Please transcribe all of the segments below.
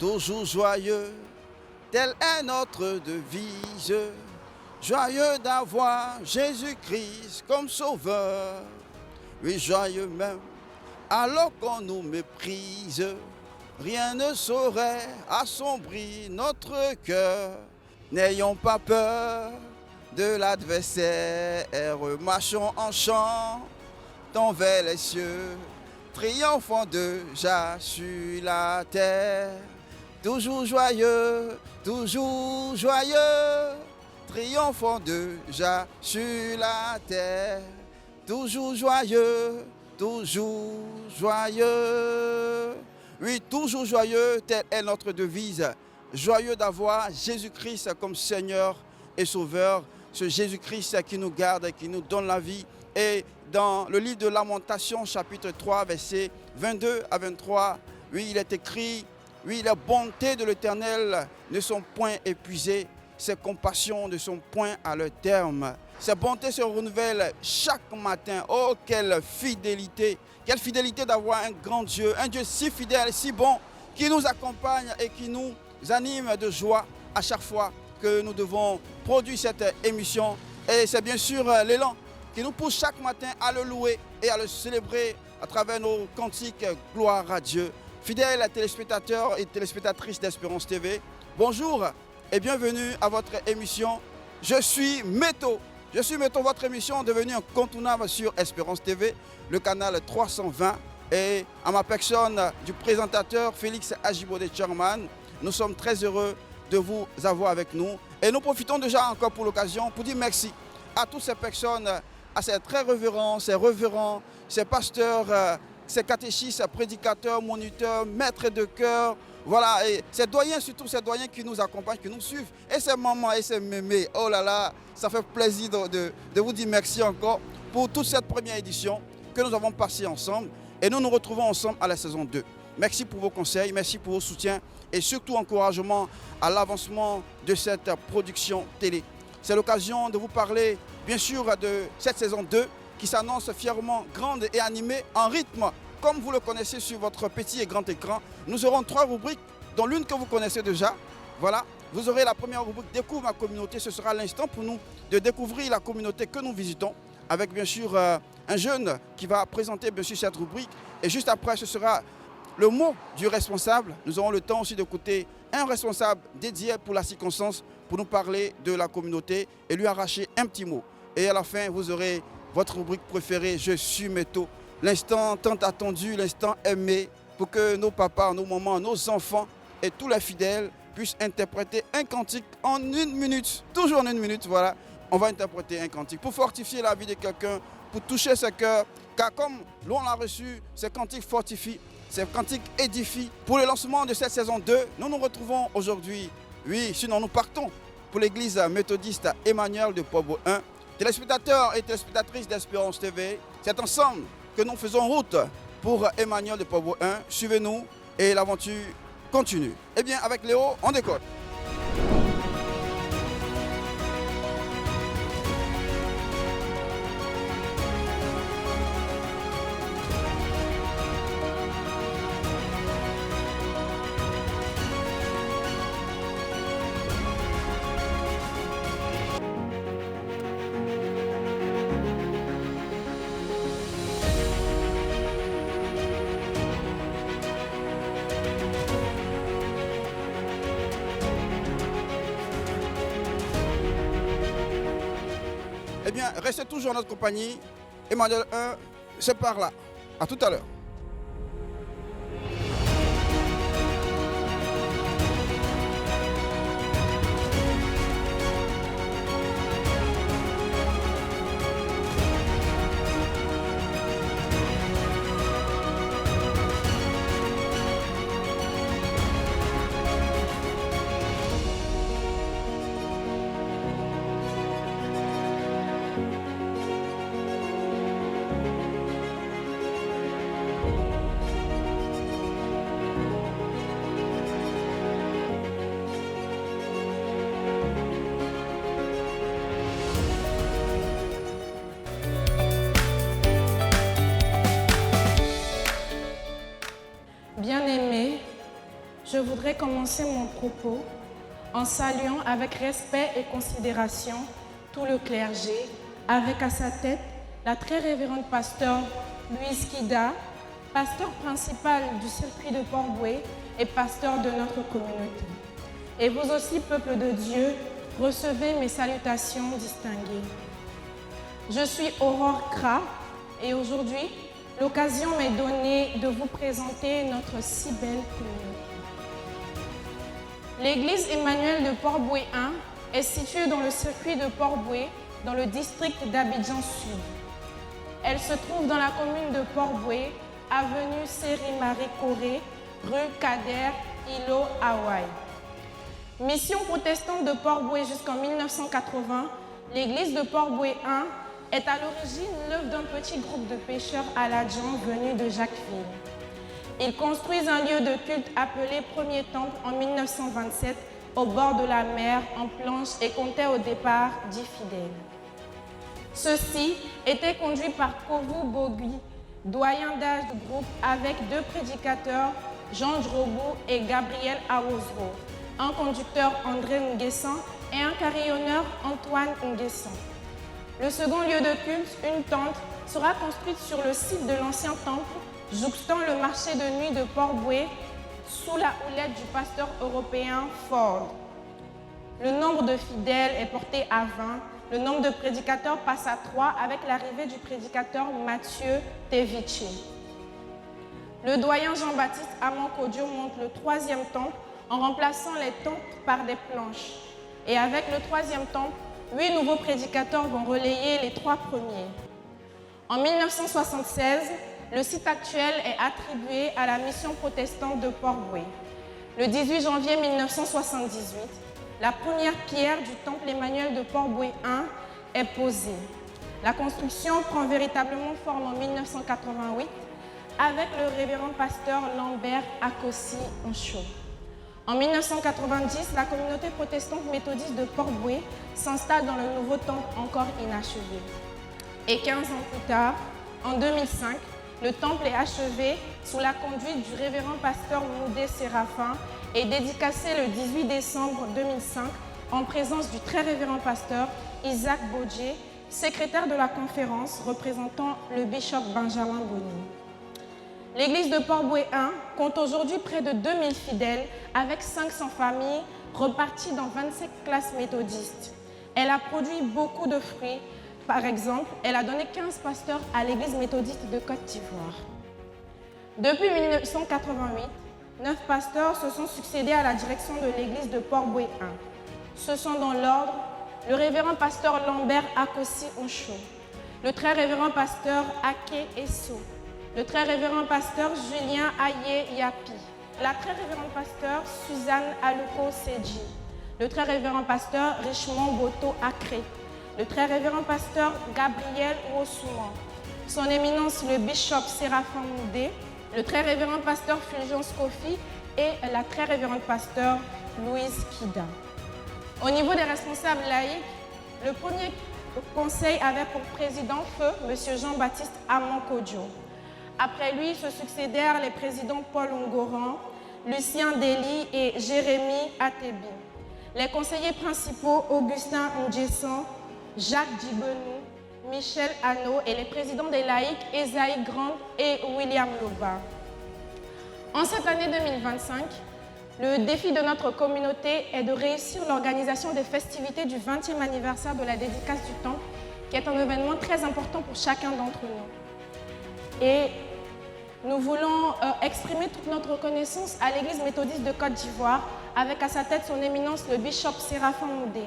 toujours joyeux, telle est notre devise. Joyeux d'avoir Jésus-Christ comme sauveur. Oui, joyeux même, alors qu'on nous méprise. Rien ne saurait assombrir notre cœur. N'ayons pas peur de l'adversaire. Marchons en chant vers les cieux. Triomphant déjà sur la terre. Toujours joyeux, triomphant déjà sur la terre. Toujours joyeux, oui, toujours joyeux, telle est notre devise. Joyeux d'avoir Jésus-Christ comme Seigneur et Sauveur. Ce Jésus-Christ qui nous garde, qui nous donne la vie. Et dans le livre de Lamentations, chapitre 3, versets 22 à 23, oui, il est écrit, oui, les bontés de l'Éternel ne sont point épuisées, ses compassions ne sont point à leur terme. Ses bontés se renouvellent chaque matin. Oh, quelle fidélité d'avoir un grand Dieu, un Dieu si fidèle, si bon, qui nous accompagne et qui nous anime de joie à chaque fois que nous devons produire cette émission. Et c'est bien sûr l'élan qui nous pousse chaque matin à le louer et à le célébrer à travers nos cantiques « Gloire à Dieu ». Fidèles téléspectateurs et téléspectatrices d'Espérance TV, bonjour et bienvenue à votre émission « Je suis Métaux ». Je suis Métaux, votre émission devenue incontournable sur Espérance TV, le canal 320. Et à ma personne du présentateur Félix Ajibode Chairman, nous sommes très heureux de vous avoir avec nous. Et nous profitons déjà encore pour l'occasion pour dire merci à toutes ces personnes, à ces très révérends, ces reverends, ces pasteurs, ces catéchistes, ces prédicateurs, moniteurs, maîtres de chœur, voilà, et ces doyens, surtout ces doyens qui nous accompagnent, qui nous suivent, et ces mamans et ces mémés, oh là là, ça fait plaisir de vous dire merci encore pour toute cette première édition que nous avons passée ensemble, et nous nous retrouvons ensemble à la saison 2. Merci pour vos conseils, merci pour vos soutiens, et surtout encouragement à l'avancement de cette production télé. C'est l'occasion de vous parler, bien sûr, de cette saison 2, qui s'annonce fièrement grande et animée en rythme. Comme vous le connaissez sur votre petit et grand écran, nous aurons 3 rubriques, dont l'une que vous connaissez déjà. Voilà, vous aurez la première rubrique « Découvre ma communauté ». Ce sera l'instant pour nous de découvrir la communauté que nous visitons, avec bien sûr un jeune qui va présenter bien sûr cette rubrique. Et juste après, ce sera le mot du responsable. Nous aurons le temps aussi d'écouter un responsable dédié pour la circonstance, pour nous parler de la communauté et lui arracher un petit mot. Et à la fin, vous aurez votre rubrique préférée, Je suis Métaux. L'instant tant attendu, l'instant aimé, pour que nos papas, nos mamans, nos enfants et tous les fidèles puissent interpréter un cantique en 1 minute. Toujours en 1 minute, voilà. On va interpréter un cantique pour fortifier la vie de quelqu'un, pour toucher ce cœur. Car comme l'on l'a reçu, ces cantiques fortifient, ces cantiques édifient. Pour le lancement de cette saison 2, nous nous retrouvons aujourd'hui. Oui, sinon nous partons pour l'église méthodiste Emmanuel de Pobo 1. Téléspectateurs et téléspectatrices d'Espérance TV, c'est ensemble que nous faisons route pour Emmanuel de Pobo 1. Suivez-nous et l'aventure continue. Eh bien, avec Léo, on décolle. Eh bien, restez toujours en notre compagnie. Emmanuel 1, c'est par là. À tout à l'heure. je voudrais commencer mon propos en saluant avec respect et considération tout le clergé, avec à sa tête la très révérende pasteur Louise Kida, pasteur principal du circuit de Port-Bouët et pasteur de notre communauté. Et vous aussi, peuple de Dieu, recevez mes salutations distinguées. Je suis Aurore Kra et aujourd'hui, l'occasion m'est donnée de vous présenter notre si belle communauté. L'église Emmanuel de Port-Bouët 1 est située dans le circuit de Port-Bouët, dans le district d'Abidjan Sud. Elle se trouve dans la commune de Port-Bouët, avenue Série-Marie Corée, rue Kader, îlot Hawaï. Mission protestante de Port-Bouët jusqu'en 1980, l'église de Port-Bouët 1 est à l'origine l'œuvre d'un petit groupe de pêcheurs aladjans venus de Jacquesville. Ils construisent un lieu de culte appelé Premier Temple en 1927 au bord de la mer en planche et comptaient au départ 10 fidèles. Ceux-ci étaient conduits par Kovu Bogui, doyen d'âge du groupe, avec 2 prédicateurs, Jean Drobou et Gabriel Awozro, un conducteur André Nguessan et un carillonneur Antoine Nguessan. Le second lieu de culte, une tente, sera construite sur le site de l'ancien temple, jouxtant le marché de nuit de Port-Bouët, sous la houlette du pasteur européen Ford. Le nombre de fidèles est porté à 20, le nombre de prédicateurs passe à 3 avec l'arrivée du prédicateur Mathieu Tevici. Le doyen Jean-Baptiste Amankodio monte le 3e temple en remplaçant les temples par des planches. Et avec le 3e temple, 8 nouveaux prédicateurs vont relayer les 3 premiers. En 1976, le site actuel est attribué à la mission protestante de Port-Bouët. Le 18 janvier 1978, la première pierre du temple Emmanuel de Port-Bouët 1 est posée. La construction prend véritablement forme en 1988 avec le révérend pasteur Lambert Akossi Oncho. En 1990, la communauté protestante méthodiste de Port-Bouët s'installe dans le nouveau temple encore inachevé. Et 15 ans plus tard, en 2005, le temple est achevé sous la conduite du révérend pasteur Moudé Séraphin et dédicacé le 18 décembre 2005 en présence du très révérend pasteur Isaac Bodje, secrétaire de la conférence représentant le bishop Benjamin Boni. L'église de Port-Bouët 1 compte aujourd'hui près de 2000 fidèles avec 500 familles reparties dans 27 classes méthodistes. Elle a produit beaucoup de fruits. Par exemple, elle a donné 15 pasteurs à l'église méthodiste de Côte d'Ivoire. Depuis 1988, 9 pasteurs se sont succédés à la direction de l'église de Port-Bouët 1. Ce sont dans l'ordre le révérend pasteur Lambert Akossi Oncho, le très révérend pasteur Ake Esso, le très révérend pasteur Julien Aye Yapi, la très révérende pasteur Suzanne Aluko Seji, le très révérend pasteur Richemont Boto Akré, le très révérend pasteur Gabriel Ouossouman, son éminence le bishop Séraphin Moudé, le très révérend pasteur Fulgence Kofi et la très révérende pasteur Louise Kida. Au niveau des responsables laïcs, le premier conseil avait pour président feu M. Jean-Baptiste Amankodio. Après lui se succédèrent les présidents Paul Ngoran, Lucien Dely et Jérémy Atebi. Les conseillers principaux Augustin Ndjessan, Jacques Djibenou, Michel Hano et les présidents des laïcs Esaïe Grand et William Loba. En cette année 2025, le défi de notre communauté est de réussir l'organisation des festivités du 20e anniversaire de la dédicace du temple, qui est un événement très important pour chacun d'entre nous. Et nous voulons exprimer toute notre reconnaissance à l'Église méthodiste de Côte d'Ivoire, avec à sa tête son éminence le bishop Séraphin Moudé,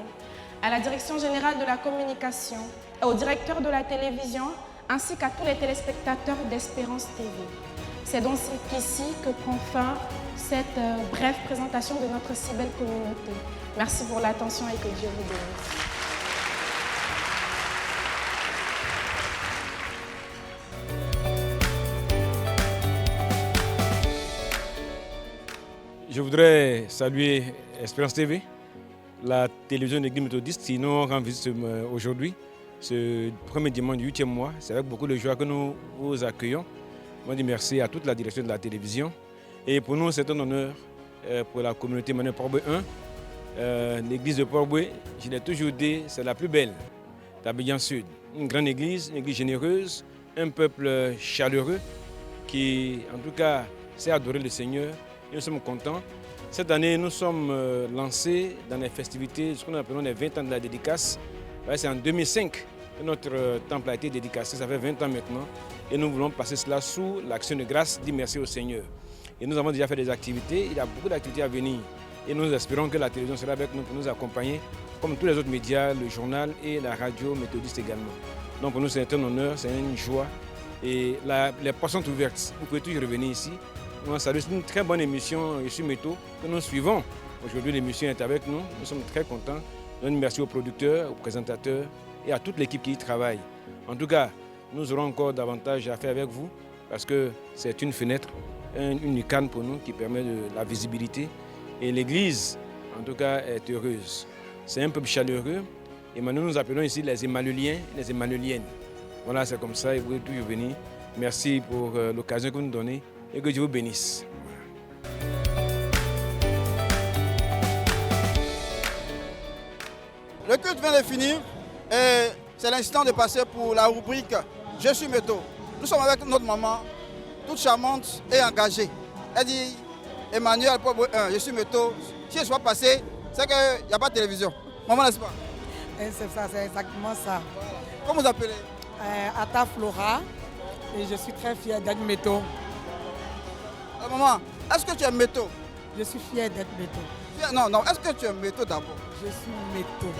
à la direction générale de la communication, au directeur de la télévision, ainsi qu'à tous les téléspectateurs d'Espérance TV. C'est donc ici que prend fin cette brève présentation de notre si belle communauté. Merci pour l'attention et que Dieu vous bénisse. Je voudrais saluer Espérance TV, la télévision de l'Église méthodiste qui nous rend visite aujourd'hui, ce premier dimanche du 8e mois. C'est avec beaucoup de joie que nous vous accueillons. Moi, je dis merci à toute la direction de la télévision. Et pour nous, c'est un honneur pour la communauté Manuel Port-Boué 1. L'église de Port-Boué, je l'ai toujours dit, c'est la plus belle d'Abidjan Sud. Une grande église, une église généreuse, un peuple chaleureux qui, en tout cas, sait adorer le Seigneur. Et nous sommes contents. Cette année, nous sommes lancés dans les festivités, ce qu'on appelle les 20 ans de la dédicace. C'est en 2005 que notre temple a été dédicacé, ça fait 20 ans maintenant. Et nous voulons passer cela sous l'action de grâce, dire merci au Seigneur. Et nous avons déjà fait des activités, il y a beaucoup d'activités à venir. Et nous espérons que la télévision sera avec nous pour nous accompagner, comme tous les autres médias, le journal et la radio méthodiste également. Donc pour nous, c'est un honneur, c'est une joie. Et les portes sont ouvertes. Vous pouvez toujours revenir ici. C'est une très bonne émission, Je suis Métaux, que nous suivons. Aujourd'hui, l'émission est avec nous. Nous sommes très contents. Merci aux producteurs, aux présentateurs et à toute l'équipe qui y travaille. En tout cas, nous aurons encore davantage à faire avec vous parce que c'est une fenêtre, une lucarne pour nous qui permet de la visibilité. Et l'Église, en tout cas, est heureuse. C'est un peuple chaleureux. Et maintenant, nous appelons ici les Emmanueliens, les Emmanueliennes. Voilà, c'est comme ça. Et vous pouvez toujours venir. Merci pour l'occasion que vous nous donnez et que Dieu vous bénisse. Le culte vient de finir et c'est l'instant de passer pour la rubrique « Je suis Métaux ». Nous sommes avec notre maman, toute charmante et engagée. Elle dit « Emmanuel, je suis Métaux ». Si je ne suis pas passé, c'est qu'il n'y a pas de télévision. Maman, n'est-ce pas? C'est ça, c'est exactement ça. Comment vous appelez? Ata Flora, et je suis très fière d'être Métaux. Maman, est-ce que tu es Métaux? Je suis fière d'être Métaux. Non, est-ce que tu es Métaux d'abord? Je suis Métaux.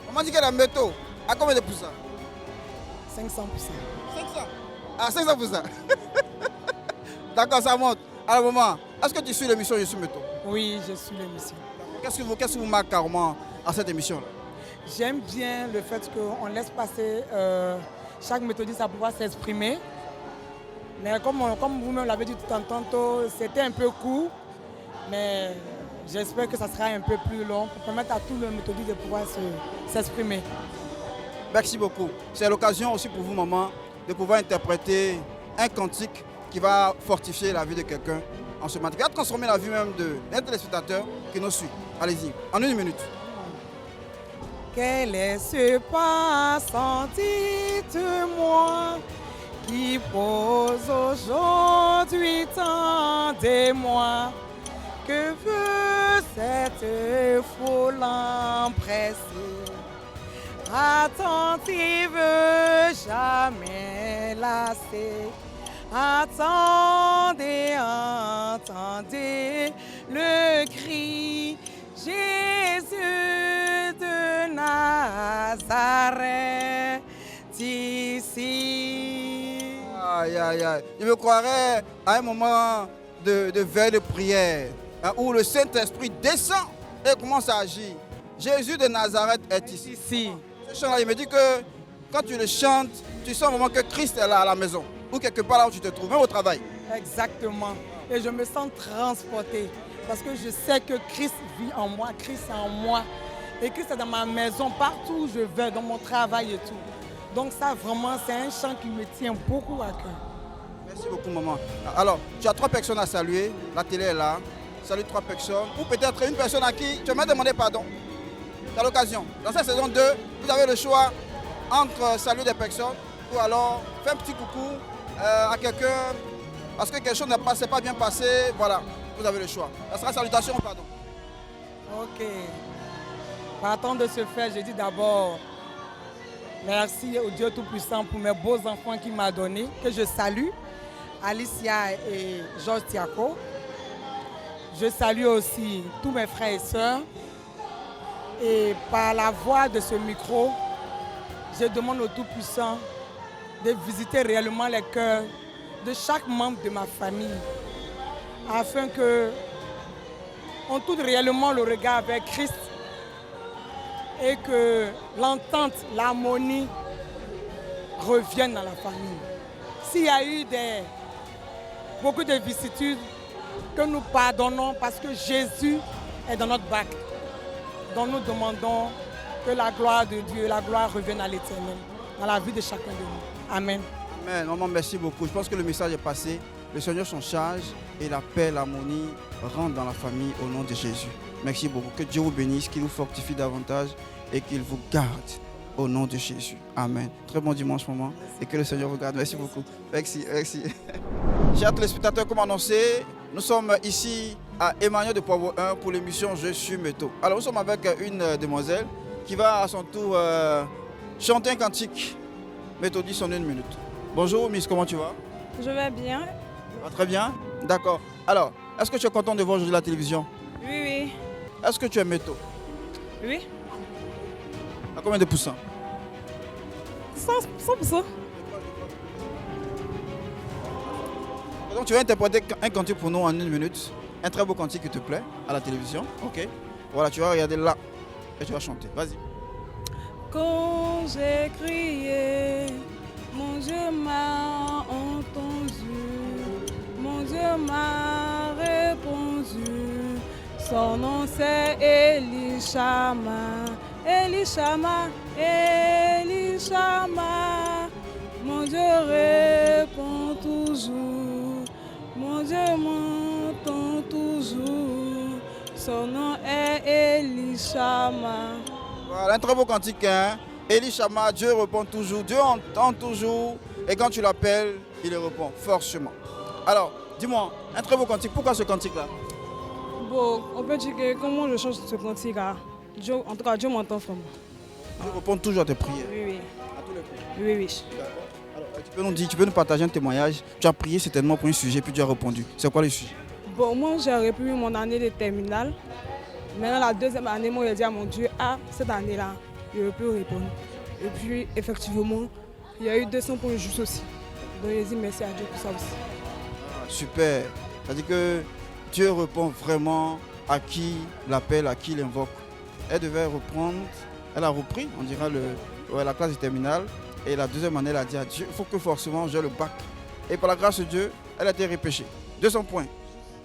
Maman dit qu'elle est Métaux. À combien de pourcents? 500%. 500? Ah, 500%. D'accord, ça monte. Alors maman, est-ce que tu suis l'émission Je suis Métaux? Oui, je suis l'émission. Qu'est-ce qui vous marque carrément à cette émission-là? J'aime bien le fait qu'on laisse passer chaque méthodiste à pouvoir s'exprimer. Mais comme vous-même l'avez dit tout en tantôt, c'était un peu court. Mais j'espère que ça sera un peu plus long pour permettre à tous les méthodistes de pouvoir s'exprimer. Merci beaucoup. C'est l'occasion aussi pour vous, maman, de pouvoir interpréter un cantique qui va fortifier la vie de quelqu'un en ce matin, qui va transformer la vie même d'un téléspectateur qui nous suit. Allez-y, en 1 minute. Quel est ce passant, dites-moi, qui pose aujourd'hui tant d'émoi? Que veut cette foule empressée, attentive, jamais lassée? Attendez, entendez le cri, Jésus de Nazareth ici. Aïe, aïe, aïe. Je me croirais à un moment de veille de prière où le Saint-Esprit descend et commence à agir. Jésus de Nazareth est ici. Ce chant-là, il me dit que quand tu le chantes, tu sens vraiment que Christ est là à la maison ou quelque part là où tu te trouves, même au travail. Exactement. Et je me sens transportée parce que je sais que Christ vit en moi, Christ est en moi. Et Christ est dans ma maison, partout où je vais, dans mon travail et tout. Donc ça, vraiment, c'est un chant qui me tient beaucoup à cœur. Merci beaucoup, maman. Alors, tu as 3 personnes à saluer. La télé est là. Salue 3 personnes. Ou peut-être une personne à qui tu m'as demandé pardon. C'est l'occasion. Dans cette saison 2, vous avez le choix entre saluer des personnes ou alors faire un petit coucou à quelqu'un parce que quelque chose ne s'est pas bien passé. Voilà, vous avez le choix. Ça sera salutation ou pardon. Ok. Partant de ce fait, je dis d'abord merci au Dieu Tout-Puissant pour mes beaux enfants qu'il m'a donnés, que je salue, Alicia et Georges Tiako. Je salue aussi tous mes frères et sœurs. Et par la voix de ce micro, je demande au Tout-Puissant de visiter réellement les cœurs de chaque membre de ma famille, afin qu'on tourne réellement le regard vers Christ et que l'entente, l'harmonie reviennent dans la famille. S'il y a eu beaucoup de vicissitudes, que nous pardonnons parce que Jésus est dans notre bac. Donc nous demandons que la gloire de Dieu, la gloire revienne à l'Éternel, dans la vie de chacun de nous. Amen. Amen. Maman, merci beaucoup. Je pense que le message est passé. le Seigneur s'en charge et la paix, l'harmonie rentrent dans la famille au nom de Jésus. Merci beaucoup. Que Dieu vous bénisse, qu'il vous fortifie davantage et qu'il vous garde au nom de Jésus. Amen. Très bon dimanche, maman. Et que le Seigneur vous garde. Merci beaucoup. Merci. Chers téléspectateurs, comme annoncé, nous sommes ici à Emmanuel de Poivre 1 pour l'émission Je suis Métaux. Alors, nous sommes avec une demoiselle qui va à son tour chanter un cantique méthodiste en 1 minute. Bonjour, Miss, comment tu vas? Je vais bien. Ah, très bien. D'accord. Alors, est-ce que tu es content de voir aujourd'hui la télévision? Oui. Est-ce que tu es métaux? Oui. À combien de pourcents? 100%. Donc, tu vas interpréter un cantique pour nous en 1 minute. Un très beau cantique qui te plaît à la télévision. Ok. Voilà, tu vas regarder là et tu vas chanter. Vas-y. Quand j'ai crié, mon Dieu m'a entendu, mon Dieu m'a répondu. Son nom c'est Elishama, Elishama, Elishama. Mon Dieu répond toujours, mon Dieu m'entend toujours. Son nom est Elishama. Voilà, un très beau cantique. Hein? Elishama, Dieu répond toujours, Dieu entend toujours. Et quand tu l'appelles, il répond forcément. Alors, dis-moi, un très beau cantique. Pourquoi ce cantique-là? Bon, on peut dire que comment je change ce cantique là, en tout cas, Dieu m'entend vraiment. Dieu répond toujours à tes prières. Oui. À tous les prières. Oui. D'accord. Alors, tu peux nous partager un témoignage. Tu as prié certainement pour un sujet, puis tu as répondu. C'est quoi le sujet? Bon, moi, j'ai répondu mon année de terminale. Maintenant, la deuxième année, moi, j'ai dit à mon Dieu, cette année-là, je peux répondre. Et puis, effectivement, il y a eu 200 points justes aussi. Donc, j'ai dit merci à Dieu pour ça aussi. Super. C'est-à-dire que Dieu répond vraiment à qui l'appelle, à qui l'invoque. Elle devait reprendre, elle a repris, on dira, la classe de terminale. Et la deuxième année, elle a dit à Dieu, il faut que forcément j'ai le bac. Et par la grâce de Dieu, elle a été repêchée. 200 points.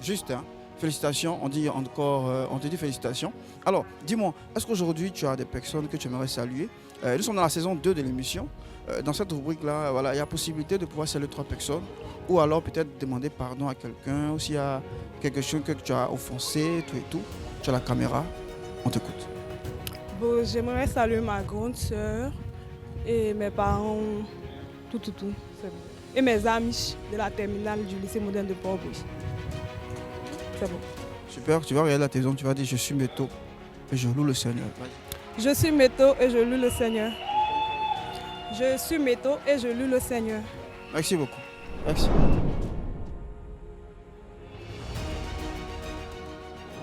Juste, hein. Félicitations, on te dit félicitations. Alors, dis-moi, est-ce qu'aujourd'hui tu as des personnes que tu aimerais saluer? Nous sommes dans la saison 2 de l'émission. Dans cette rubrique-là, voilà, il y a possibilité de pouvoir saluer 3 personnes. Ou alors peut-être demander pardon à quelqu'un, ou s'il y a quelque chose que tu as offensé, tout et tout. Tu as la caméra, on t'écoute. Bon, j'aimerais saluer ma grande sœur et mes parents, tout. C'est bon. Et mes amis de la terminale du lycée moderne de Port-Bouille. C'est bon. Super, tu vas regarder la télévision, tu vas dire je suis métaux et je loue le Seigneur. Je suis métaux et je loue le Seigneur. Je suis métaux et je loue le Seigneur. Merci beaucoup. Merci.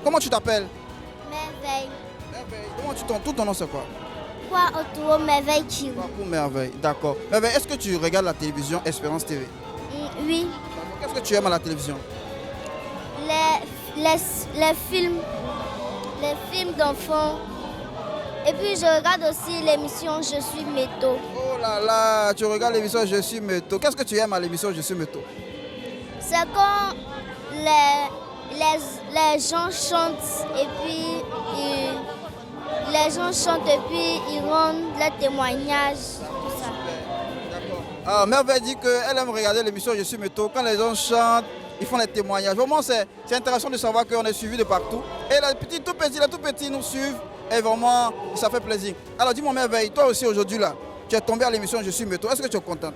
Comment tu t'appelles? Merveille. Comment tout ton nom c'est quoi? Quoi autour Merveille Chirou? Quoi pour Merveille, d'accord. Merveille, est-ce que tu regardes la télévision Espérance TV? Oui. Qu'est-ce que tu aimes à la télévision? Les films d'enfants. Et puis je regarde aussi l'émission Je suis métaux. Oh là là, tu regardes l'émission Je suis métaux. Qu'est-ce que tu aimes à l'émission Je suis métaux? C'est quand les gens chantent et puis ils rendent leurs témoignages. Tout ça. Ah, Merveille dit qu'elle aime regarder l'émission Je suis métaux. Quand les gens chantent, ils font les témoignages. Vraiment, c'est intéressant de savoir qu'on est suivi de partout. Et les tout petits nous suivent. Et vraiment, ça fait plaisir. Alors dis-moi Merveille, toi aussi aujourd'hui là, tu es tombé à l'émission Je suis métaux. Est-ce que tu es contente?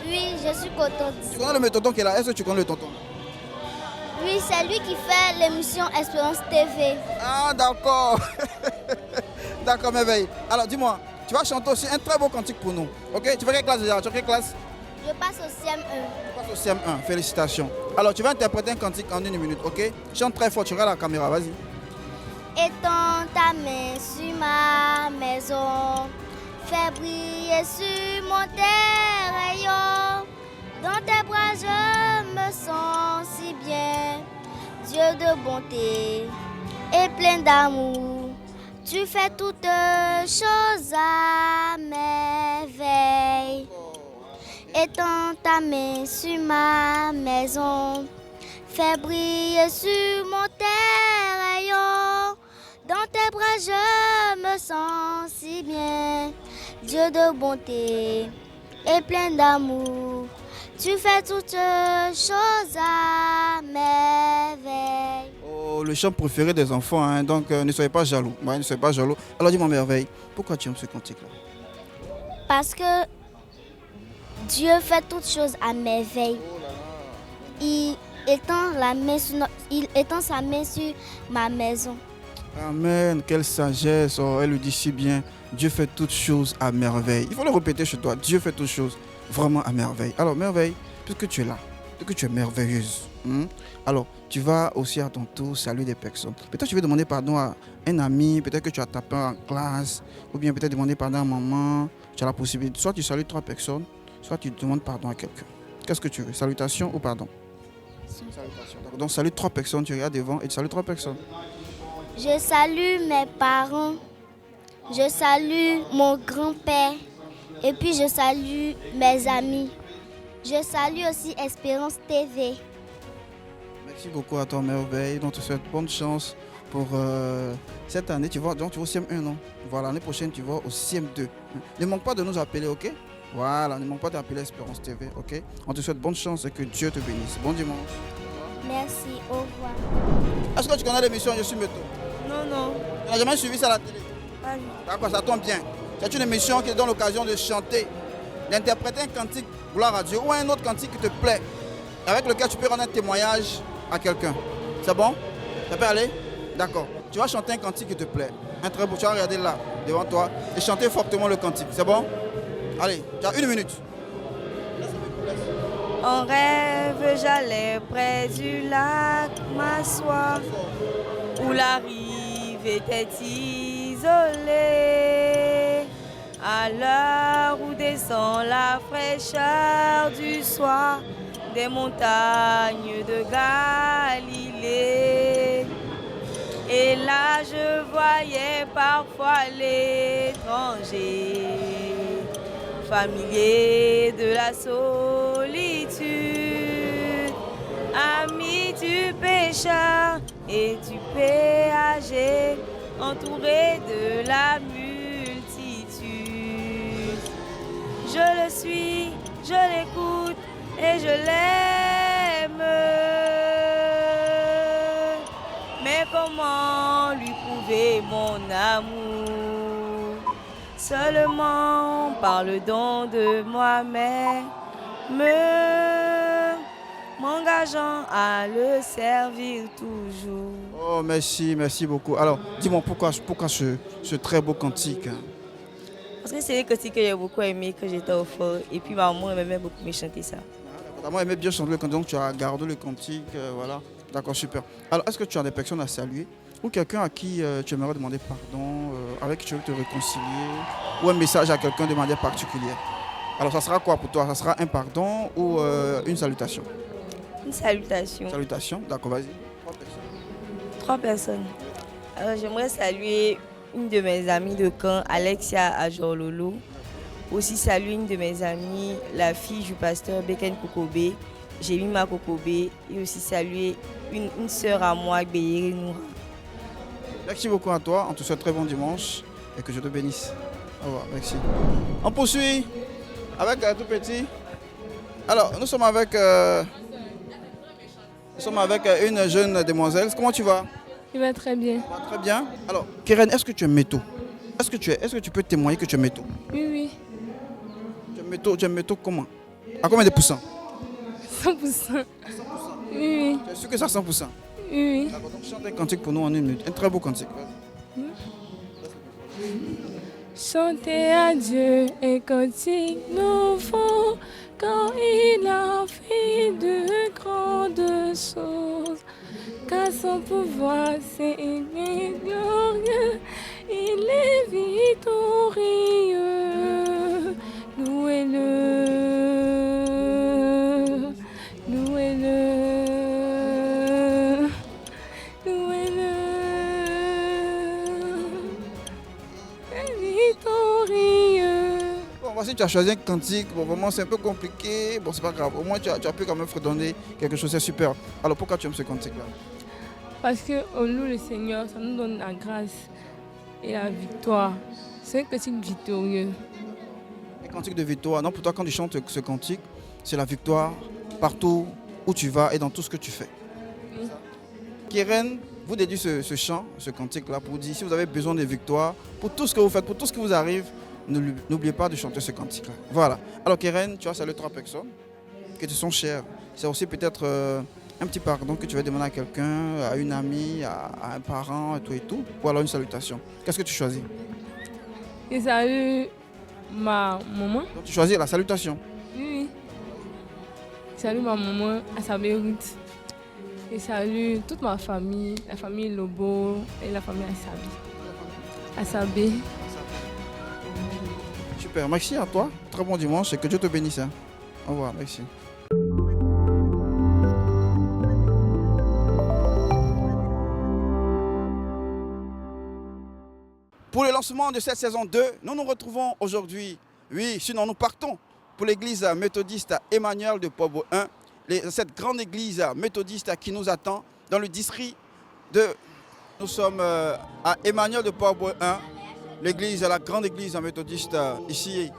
Oui, je suis contente. Tu connais le méthodon qui est là? Est-ce que tu connais le tonton? Oui, c'est lui qui fait l'émission Espérance TV. Ah d'accord. D'accord Merveille. Alors dis-moi, tu vas chanter aussi un très beau cantique pour nous. Ok? Tu fais quelle classe déjà? Tu fais quelle classe? Je passe au CM1. Tu passes au CM1, félicitations. Alors tu vas interpréter un cantique en 1 minute, ok? Chante très fort, tu regardes la caméra, vas-y. Étends ta main sur ma maison, fais briller sur mon terrain. Dans tes bras je me sens si bien, Dieu de bonté et plein d'amour. Tu fais toutes choses à merveille. Étends ta main sur ma maison, fais briller sur mon terrain. Dans tes bras je me sens si bien, Dieu de bonté et plein d'amour. Tu fais toutes choses à merveille. Oh, le chant préféré des enfants, hein, donc ne soyez pas jaloux. Ouais, ne soyez pas jaloux. Alors dis-moi merveille, pourquoi tu aimes ce cantique-là? Parce que Dieu fait toutes choses à merveille. Il étend sa main sur ma maison. Amen, quelle sagesse, oh, elle le dit si bien. Dieu fait toutes choses à merveille. Il faut le répéter chez toi, Dieu fait toutes choses vraiment à merveille. Alors merveille, puisque tu es là, puisque tu es merveilleuse, alors tu vas aussi à ton tour saluer des personnes. Peut-être tu veux demander pardon à un ami, peut-être que tu as tapé en classe, ou bien peut-être demander pardon à maman. Tu as la possibilité, soit tu salues 3 personnes, soit tu demandes pardon à quelqu'un. Qu'est-ce que tu veux, salutation ou pardon? Salutation. Donc salue 3 personnes, tu regardes devant et tu salues 3 personnes. Je salue mes parents. Je salue mon grand-père. Et puis je salue mes amis. Je salue aussi Espérance TV. Merci beaucoup à toi merveille. Donc tu souhaite bonne chance pour cette année. Tu vas au CM1, non? Voilà, l'année prochaine tu vas au CM2. Ne manque pas de nous appeler, ok? Voilà, ne manque pas d'appeler Espérance TV, ok? On te souhaite bonne chance et que Dieu te bénisse. Bon dimanche. Merci, au revoir. Est-ce que tu connais l'émission Je suis Méto? Non. Tu n'as jamais suivi ça à la télé? Pas vu. D'accord, ça tombe bien. C'est une émission qui donne l'occasion de chanter, d'interpréter un cantique gloire à Dieu ou un autre cantique qui te plaît, avec lequel tu peux rendre un témoignage à quelqu'un. C'est bon? Ça peut aller? D'accord. Tu vas chanter un cantique qui te plaît. Un très beau. Tu vas regarder là, devant toi, et chanter fortement le cantique. C'est bon? Allez, tu as 1 minute. En rêve, j'allais près du lac m'asseoir, où la rive était isolée. À l'heure où descend la fraîcheur du soir, des montagnes de Galilée. Et là, je voyais parfois l'étranger, familier de la solitude, ami du pécheur et du péager, entouré de la multitude. Je le suis, je l'écoute et je l'aime. Mais comment lui prouver mon amour? Seulement par le don de moi-même, m'engageant à le servir toujours. Oh, merci beaucoup. Alors, dis-moi pourquoi ce très beau cantique? Parce que c'est un cantique que j'ai beaucoup aimé, que j'étais au fort. Et puis maman aimait beaucoup me chanter ça. Ta maman aimait bien chanter le cantique, donc tu as gardé le cantique, voilà. D'accord, super. Alors, est-ce que tu as des personnes à saluer ou quelqu'un à qui tu aimerais demander pardon, avec qui tu veux te réconcilier, ou un message à quelqu'un de manière particulière? Alors, ça sera quoi pour toi? Ça sera un pardon ou une salutation? Une salutation. Salutation, d'accord, vas-y. 3 personnes. Alors, j'aimerais saluer une de mes amies de camp, Alexia Ajorlolo. Aussi saluer une de mes amies, la fille du pasteur Beken Kokobé, Jemima Kokobé, et aussi saluer une sœur à moi, Béyeri Noura. Merci beaucoup à toi. On te souhaite très bon dimanche et que Dieu te bénisse. Au revoir, merci. On poursuit avec tout petit. Alors, nous sommes avec une jeune demoiselle. Comment tu vas? Il va très bien. Ça va très bien. Alors, Keren, est-ce que tu es métaux? Est-ce que tu peux témoigner que tu es métaux? Oui. Tu es métaux comment? À combien de pourcents? 100%. Oui. Tu es sûr que c'est à 100%? Oui. D'accord, donc chante un cantique pour nous en 1 minute. Un très beau cantique. Chantez à Dieu un cantique nouveau, quand il a fait de grandes choses. Car son pouvoir c'est glorieux, il est victorieux. Louez-le, louez-le, louez-le. Victorieux. Bon, voici, tu as choisi un cantique. Bon, vraiment, c'est un peu compliqué. Bon, c'est pas grave. Au moins, tu as pu quand même redonner quelque chose. C'est super. Alors, pourquoi tu aimes ce cantique-là? Parce qu'on loue le Seigneur, ça nous donne la grâce et la victoire. C'est un cantique victorieux. Un cantique de victoire. Non, pour toi, quand tu chantes ce cantique, c'est la victoire partout où tu vas et dans tout ce que tu fais. Oui. Keren vous dédie ce chant, ce cantique-là, pour dire si vous avez besoin de victoire, pour tout ce que vous faites, pour tout ce qui vous arrive, n'oubliez pas de chanter ce cantique-là. Voilà. Alors Keren, tu as salué 3 personnes qui te sont chères. C'est aussi peut-être un petit pardon que tu vas demander à quelqu'un, à une amie, à un parent, et tout. Ou alors une salutation. Qu'est-ce que tu choisis? Et salut ma maman. Donc, tu choisis la salutation. Oui. Salut ma maman à sa Beyrouth. Et salut toute ma famille, la famille Lobo et la famille Assabé. Super, merci à toi. Très bon dimanche et que Dieu te bénisse. Hein. Au revoir, merci. Pour le lancement de cette saison 2, nous nous retrouvons aujourd'hui. Oui, sinon nous partons pour l'église méthodiste Emmanuel de Port-Boué 1. Cette grande église méthodiste qui nous attend dans le district de... Nous sommes à Emmanuel de Port-Boué 1, l'église, la grande église méthodiste ici